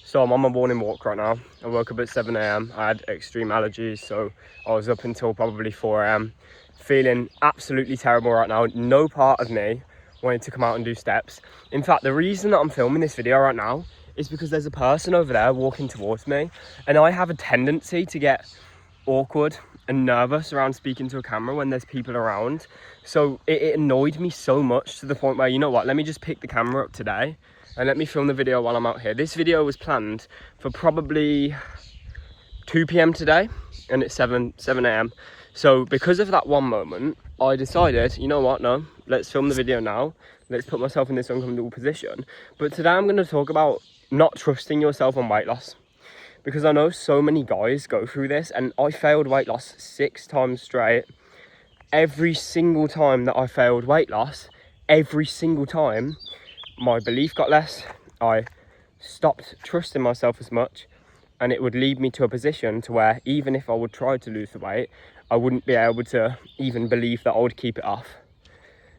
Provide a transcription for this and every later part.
So I'm on my morning walk right now. I woke up at 7 a.m. I had extreme allergies, so I was up until probably 4 a.m. Feeling absolutely terrible right now. No part of me wanted to come out and do steps. In fact, the reason that I'm filming this video right now is because there's a person over there walking towards me, and I have a tendency to get awkward and nervous around speaking to a camera when there's people around. So it annoyed me so much to the point where, you know what, let me just pick the camera up today and let me film the video while I'm out here. This video was planned for probably 2 p.m. today, and it's 7 a.m. So because of that one moment, I decided, you know what, no, let's film the video now. Let's put myself in this uncomfortable position. But today I'm going to talk about not trusting yourself on weight loss. Because I know so many guys go through this, and I failed weight loss 6 times straight. Every single time that I failed weight loss, every single time, my belief got less. I stopped trusting myself as much, and it would lead me to a position to where even if I would try to lose the weight, I wouldn't be able to even believe that I would keep it off.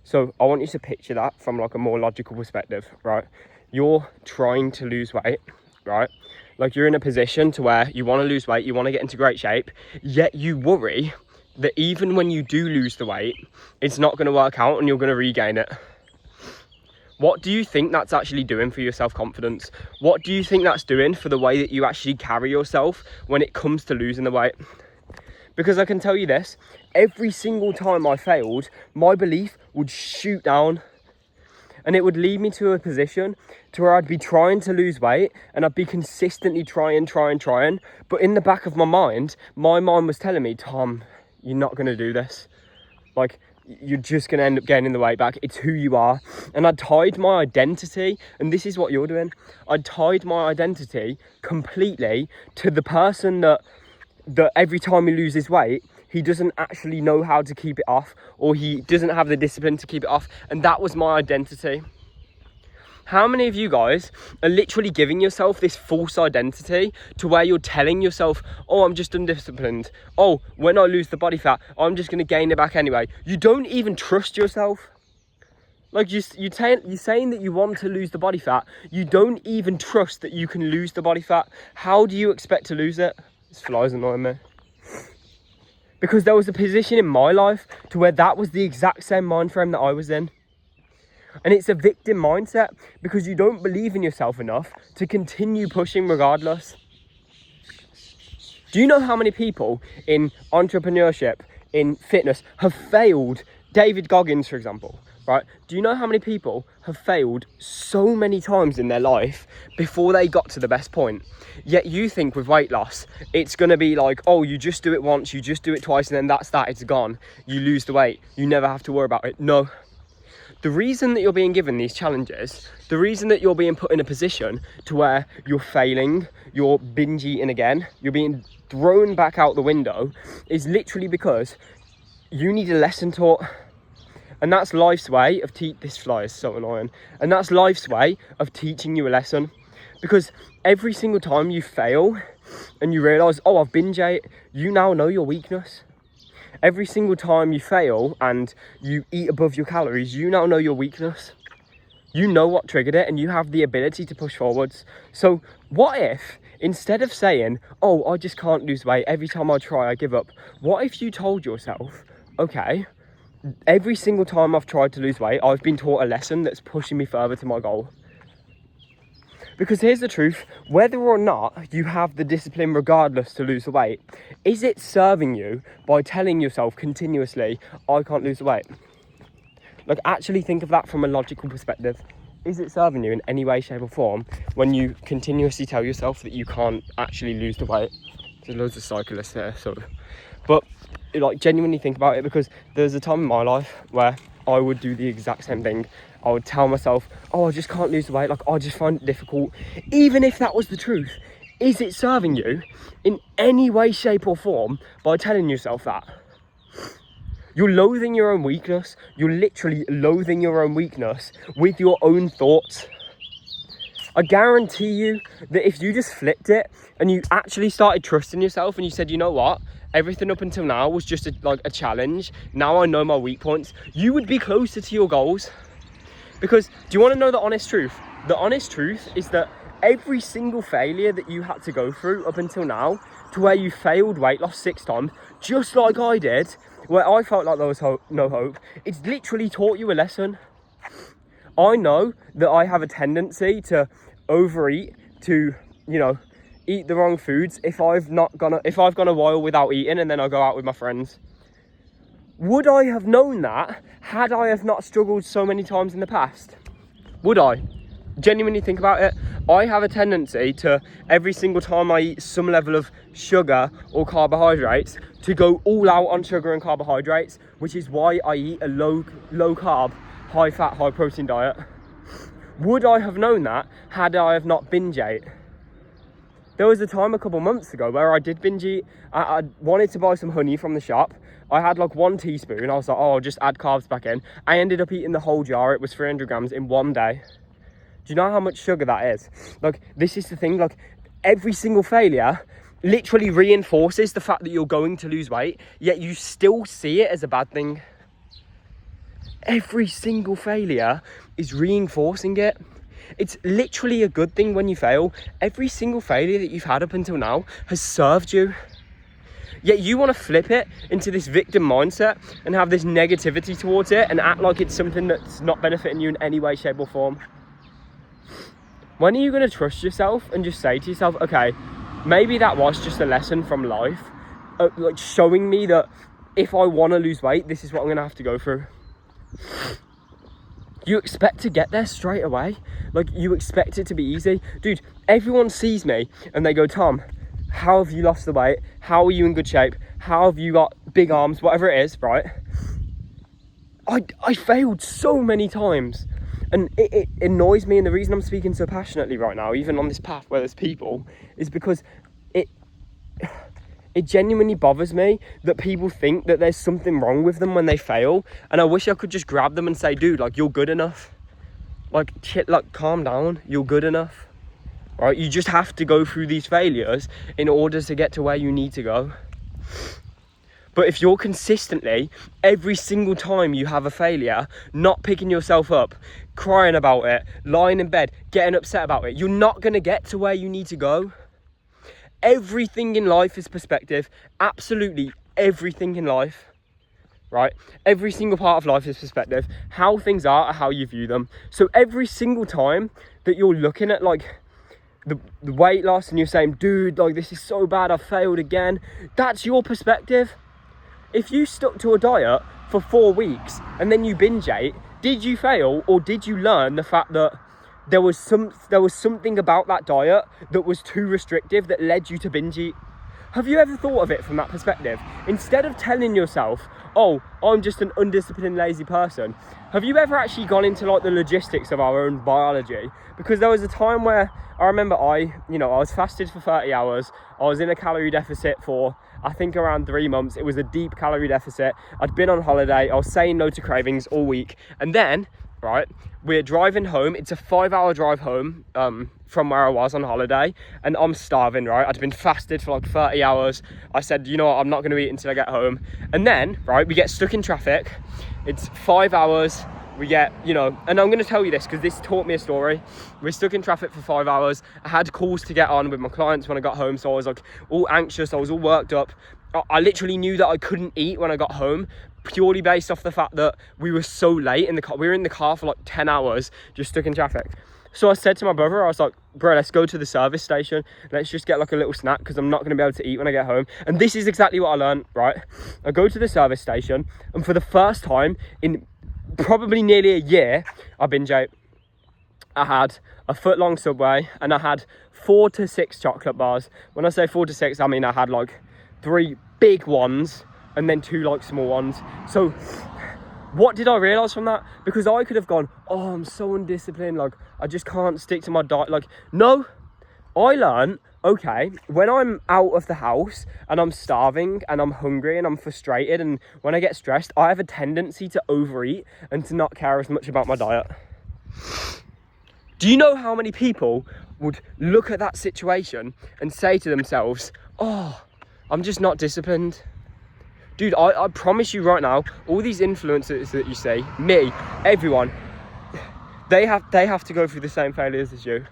So I want you to picture that from like a more logical perspective, right? You're trying to lose weight, right? Like you're in a position to where you want to lose weight, you want to get into great shape, yet you worry that even when you do lose the weight, it's not going to work out and you're going to regain it. What do you think that's actually doing for your self-confidence? What do you think that's doing for the way that you actually carry yourself when it comes to losing the weight? Because I can tell you this, every single time I failed, my belief would shoot down. And it would lead me to a position to where I'd be trying to lose weight and I'd be consistently trying. But in the back of my mind was telling me, Tom, you're not going to do this. Like, you're just going to end up gaining the weight back. It's who you are. And I tied my identity, and this is what you're doing. I tied my identity completely to the person that every time he loses weight, he doesn't actually know how to keep it off, or he doesn't have the discipline to keep it off. And that was my identity. How many of you guys are literally giving yourself this false identity to where you're telling yourself, oh, I'm just undisciplined. Oh, when I lose the body fat, I'm just going to gain it back anyway. You don't even trust yourself. Like you're saying that you want to lose the body fat. You don't even trust that you can lose the body fat. How do you expect to lose it? This fly's annoying me. Because there was a position in my life to where that was the exact same mind frame that I was in. And it's a victim mindset because you don't believe in yourself enough to continue pushing regardless. Do you know how many people in entrepreneurship, in fitness, have failed? David Goggins, for example, right? Do you know how many people have failed so many times in their life before they got to the best point? Yet you think with weight loss, it's going to be like, oh, you just do it once, you just do it twice, and then that's that, it's gone. You lose the weight. You never have to worry about it. No. The reason that you're being given these challenges, the reason that you're being put in a position to where you're failing, you're binge eating again, you're being thrown back out the window, is literally because you need a lesson taught. And that's life's way of this fly is so annoying. And that's life's way of teaching you a lesson. Because every single time you fail and you realise, oh, I've binge ate, you now know your weakness. Every single time you fail and you eat above your calories, you now know your weakness. You know what triggered it and you have the ability to push forwards. So what if, instead of saying, oh, I just can't lose weight, every time I try, I give up. What if you told yourself, okay, every single time I've tried to lose weight, I've been taught a lesson that's pushing me further to my goal. Because here's the truth, whether or not you have the discipline regardless to lose the weight, is it serving you by telling yourself continuously, I can't lose the weight? Like, actually think of that from a logical perspective. Is it serving you in any way, shape or form when you continuously tell yourself that you can't actually lose the weight? There's loads of cyclists here, so... But, like, genuinely think about it, because there's a time in my life where I would do the exact same thing. I would tell myself, oh, I just can't lose the weight, like, I just find it difficult. Even if that was the truth, is it serving you in any way, shape or form by telling yourself that? You're loathing your own weakness. You're literally loathing your own weakness with your own thoughts. I guarantee you that if you just flipped it and you actually started trusting yourself and you said, you know what? Everything up until now was just a challenge. Now I know my weak points. You would be closer to your goals. Because do you want to know the honest truth? The honest truth is that every single failure that you had to go through up until now, to where you failed weight loss 6 times, just like I did, where I felt like there was no hope, it's literally taught you a lesson. I know that I have a tendency to overeat, to, you know, eat the wrong foods if I've gone a while without eating and then I go out with my friends. Would I have known that had I have not struggled so many times in the past? Would I? Genuinely think about it. I have a tendency to, every single time I eat some level of sugar or carbohydrates, to go all out on sugar and carbohydrates, which is why I eat a low carb, high fat, high protein diet. Would I have known that had I have not binge ate? There was a time a couple months ago where I did binge eat. I wanted to buy some honey from the shop. I had like 1 teaspoon. I was like, oh, I'll just add carbs back in. I ended up eating the whole jar. It was 300 grams in 1 day. Do you know how much sugar that is? Like, this is the thing, like, every single failure literally reinforces the fact that you're going to lose weight, yet you still see it as a bad thing. Every single failure is reinforcing it. It's literally a good thing when you fail. Every single failure that you've had up until now has served you. Yet you want to flip it into this victim mindset and have this negativity towards it and act like it's something that's not benefiting you in any way, shape or form. When are you going to trust yourself and just say to yourself, okay, maybe that was just a lesson from life, like showing me that if I want to lose weight, this is what I'm going to have to go through. You expect to get there straight away. Like, you expect it to be easy. Dude, everyone sees me and they go, Tom, how have you lost the weight? How are you in good shape? How have you got big arms? Whatever it is, right? I failed so many times. And it annoys me, and the reason I'm speaking so passionately right now, even on this path where there's people, is because it genuinely bothers me that people think that there's something wrong with them when they fail. And I wish I could just grab them and say, dude, like, you're good enough. Like, shit, like, calm down. You're good enough. Right? You just have to go through these failures in order to get to where you need to go. But if you're consistently, every single time you have a failure, not picking yourself up, crying about it, lying in bed, getting upset about it, you're not going to get to where you need to go. Everything in life is perspective. Absolutely everything in life, right? Every single part of life is perspective. How things are how you view them. So every single time that you're looking at like the weight loss and you're saying, dude, like, this is so bad, I've failed again, that's your perspective. If you stuck to a diet for 4 weeks and then you binge ate, did you fail, or did you learn the fact that there was something about that diet that was too restrictive that led you to binge eat? Have you ever thought of it from that perspective? Instead of telling yourself, oh, I'm just an undisciplined, lazy person, have you ever actually gone into like the logistics of our own biology? Because there was a time where I remember I was fasted for 30 hours. I was in a calorie deficit for, I think, around 3 months. It was a deep calorie deficit. I'd been on holiday. I was saying no to cravings all week. And then, right, we're driving home. It's a 5-hour drive home from where I was on holiday. And I'm starving, right? I'd been fasted for like 30 hours. I said, you know what, I'm not going to eat until I get home. And then, right, we get stuck in traffic. It's 5 hours. We get, and I'm going to tell you this because this taught me a story. We're stuck in traffic for 5 hours. I had calls to get on with my clients when I got home. So I was like all anxious. I was all worked up. I literally knew that I couldn't eat when I got home, purely based off the fact that we were so late in the car. We were in the car for like 10 hours, just stuck in traffic. So I said to my brother, I was like, bro, let's go to the service station. Let's just get like a little snack because I'm not going to be able to eat when I get home. And this is exactly what I learned, right? I go to the service station, and for the first time in probably nearly a year, I binge ate. I had a foot-long Subway and I had 4 to 6 chocolate bars. When I say 4 to 6, I mean I had like 3 big ones and then 2 like small ones. So what did I realise from that? Because I could have gone, oh, I'm so undisciplined, like I just can't stick to my diet. Like, no, I learned, okay, when I'm out of the house and I'm starving and I'm hungry and I'm frustrated and when I get stressed, I have a tendency to overeat and to not care as much about my diet. Do you know how many people would look at that situation and say to themselves, oh, I'm just not disciplined? Dude, I promise you right now, all these influencers that you see, me, everyone, they have to go through the same failures as you.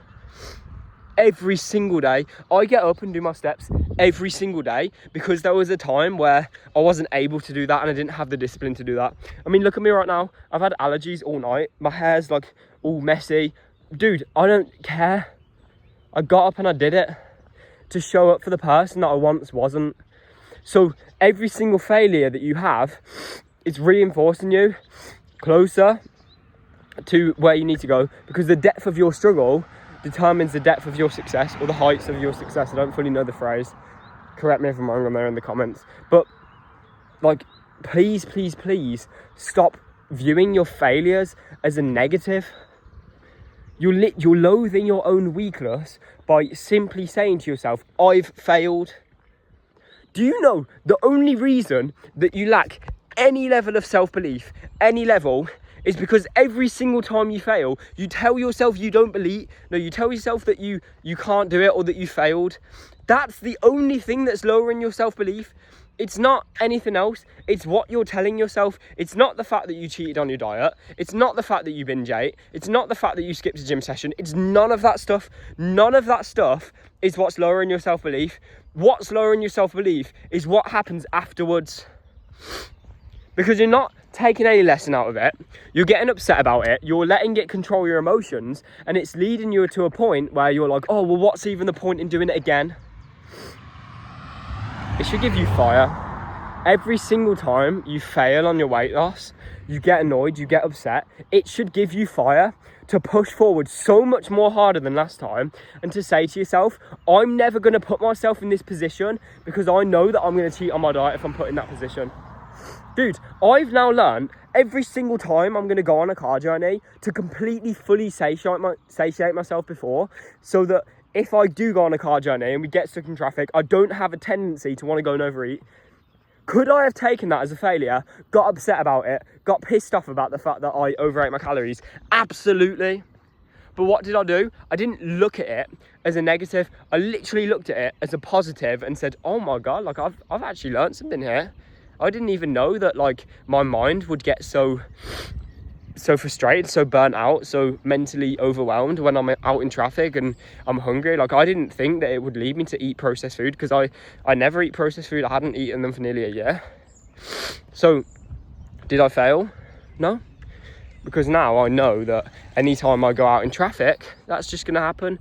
every single day. I get up and do my steps every single day because there was a time where I wasn't able to do that and I didn't have the discipline to do that. I mean, look at me right now. I've had allergies all night. My hair's like all messy. Dude, I don't care. I got up and I did it to show up for the person that I once wasn't. So every single failure that you have, it's reinforcing you closer to where you need to go, because the depth of your struggle determines the depth of your success, or the heights of your success. I don't fully know the phrase. Correct me if I'm wrong on there in the comments. But like, please, please, please stop viewing your failures as a negative. You're loathing your own weakness by simply saying to yourself, I've failed. Do you know the only reason that you lack any level of self-belief, any level, is because every single time you fail, you tell yourself you don't believe. No, you tell yourself that you can't do it, or that you failed. That's the only thing that's lowering your self-belief. It's not anything else. It's what you're telling yourself. It's not the fact that you cheated on your diet. It's not the fact that you binge ate. It's not the fact that you skipped a gym session. It's none of that stuff. None of that stuff is what's lowering your self-belief. What's lowering your self-belief is what happens afterwards. Because you're not taking any lesson out of it. You're getting upset about it. You're letting it control your emotions. And it's leading you to a point where you're like, oh, well, what's even the point in doing it again? It should give you fire. Every single time you fail on your weight loss, you get annoyed, you get upset. It should give you fire to push forward so much more harder than last time, and to say to yourself, I'm never going to put myself in this position, because I know that I'm going to cheat on my diet if I'm put in that position. Dude, I've now learned every single time I'm going to go on a car journey to completely fully satiate myself before, so that if I do go on a car journey and we get stuck in traffic, I don't have a tendency to want to go and overeat. Could I have taken that as a failure, got upset about it, got pissed off about the fact that I overate my calories? Absolutely. But what did I do? I didn't look at it as a negative. I literally looked at it as a positive and said, oh my God, like I've actually learned something here. I didn't even know that like my mind would get so frustrated, so burnt out, so mentally overwhelmed when I'm out in traffic and I'm hungry. Like, I didn't think that it would lead me to eat processed food, because I never eat processed food. I hadn't eaten them for nearly a year. So did I fail? No, because now I know that anytime I go out in traffic, that's just gonna happen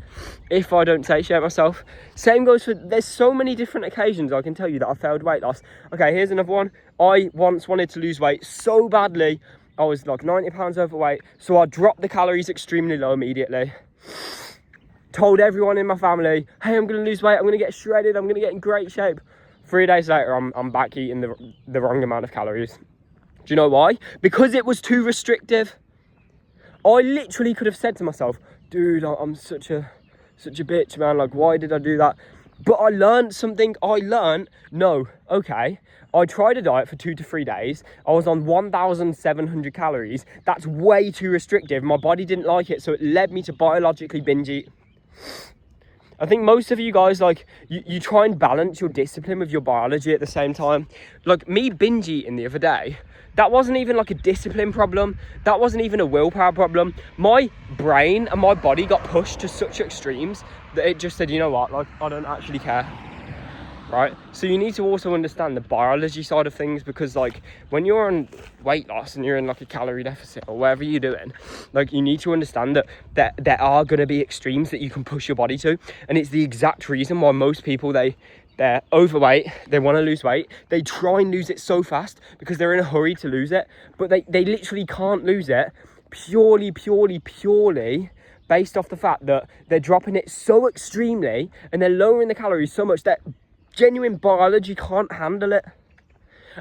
if I don't satiate myself. Same goes for, there's so many different occasions I can tell you that I failed weight loss. Okay, here's another one. I once wanted to lose weight so badly. I was like 90 pounds overweight, so I dropped the calories extremely low immediately. Told everyone in my family, hey, I'm gonna lose weight, I'm gonna get shredded, I'm gonna get in great shape. 3 days later, I'm back eating the wrong amount of calories. Do you know why? Because it was too restrictive. I literally could have said to myself, dude, I'm such a bitch, man, like, why did I do that? But I learned something. No, okay, I tried a diet for 2 to 3 days. I was on 1,700 calories. That's way too restrictive. My body didn't like it, so it led me to biologically binge eat. I think most of you guys, like, you try and balance your discipline with your biology at the same time. Like, me binge eating the other day, that wasn't even like a discipline problem. That wasn't even a willpower problem. My brain and my body got pushed to such extremes that it just said, you know what, like, I don't actually care. Right? So you need to also understand the biology side of things, because like when you're on weight loss and you're in like a calorie deficit or whatever you're doing, like, you need to understand that there are going to be extremes that you can push your body to. And it's the exact reason why most people, they're overweight, they want to lose weight, they try and lose it so fast because they're in a hurry to lose it, but they literally can't lose it purely based off the fact that they're dropping it so extremely and they're lowering the calories so much that genuine biology can't handle it.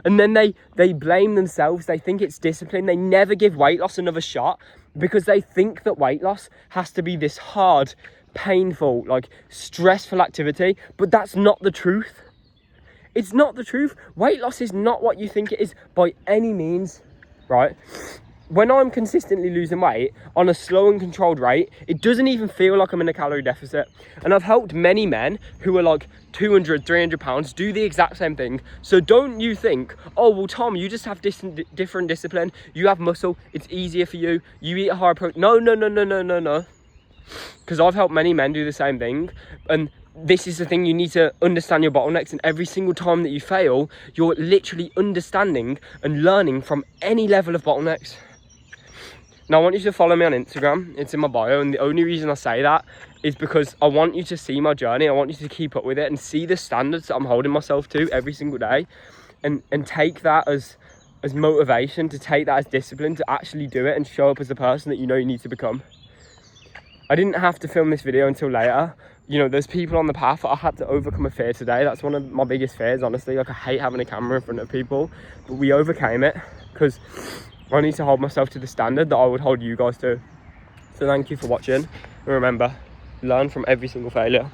And then they blame themselves. They think it's discipline. They never give weight loss another shot because they think that weight loss has to be this hard, painful, like, stressful activity. But that's not the truth. It's not the truth. Weight loss is not what you think it is by any means, right? When I'm consistently losing weight on a slow and controlled rate, it doesn't even feel like I'm in a calorie deficit. And I've helped many men who are like 200, 300 pounds do the exact same thing. So don't you think, oh, well, Tom, you just have different discipline. You have muscle. It's easier for you. You eat a higher protein. No. because I've helped many men do the same thing. And this is the thing, you need to understand your bottlenecks, and every single time that you fail, you're literally understanding and learning from any level of bottlenecks. Now, I want you to follow me on Instagram. It's in my bio, and the only reason I say that is because I want you to see my journey. I want you to keep up with it and see the standards that I'm holding myself to every single day, and take that as motivation, to take that as discipline, to actually do it and show up as the person that you know you need to become. I didn't have to film this video until later. You know, there's people on the path. I had to overcome a fear today. That's one of my biggest fears, honestly. Like, I hate having a camera in front of people, but we overcame it because I need to hold myself to the standard that I would hold you guys to. So thank you for watching, and remember, learn from every single failure.